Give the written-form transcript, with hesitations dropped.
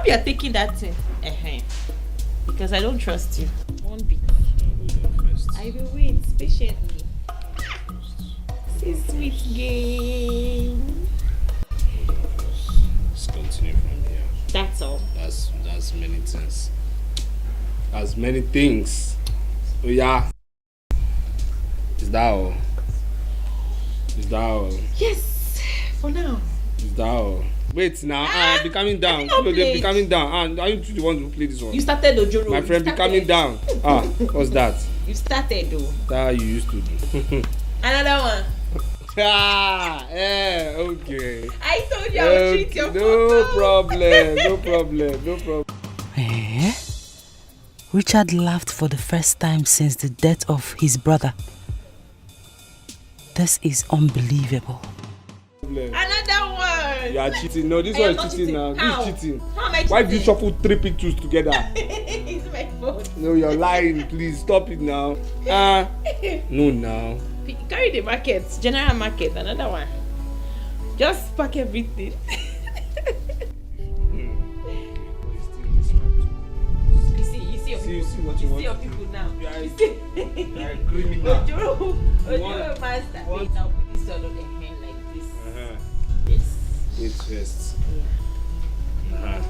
hope you're taking that thing. Because I don't trust you. One bit. I will wait patiently. See, sweet game. Let's continue from here. That's all. That's many things. That's many things. Oh yeah. Is that all? Is that all? Yes, for now. Is that all? Wait now, be coming down. Be coming down. Are you the one who play this one? You started Ojoro. My friend, be coming down. What's that? You started though. That you used to do. Another one. Okay. I told you I would treat your No problem. Eh? Richard laughed for the first time since the death of his brother. This is unbelievable. Another one. You are cheating. No, this one is cheating now. How? This is cheating. How am I cheating? Why did you shuffle 3 pictures together? It's my fault. No, you're lying. Please stop it now. No, now. Carry the market, general market, another one. Just pack everything. You see what you want. Your people now. You are a criminal. Ojoro master. Wait, I'll put this all on the hand like this. Yes. Wait first. Yeah.